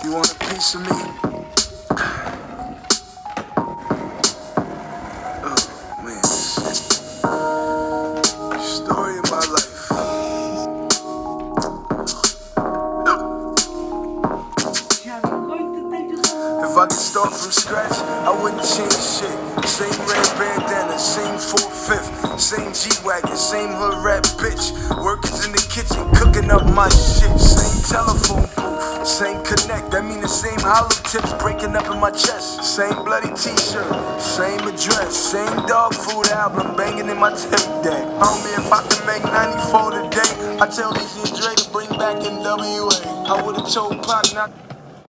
You want a piece of me? Oh, man, shit. Story of my life. If I could start from scratch, I wouldn't change shit. Same red bandana, same 4/5, same G-Wagon, same hood rap bitch. Workers in the kitchen, cooking up my shit. Same telephone booth, same connect. That mean the same hollow tips breaking up in my chest. Same bloody t-shirt, same address, same dog food album banging in my tape deck. Homie, if I could make 94 today, I tell Easy and Dre to bring back NWA. I would've told Pac not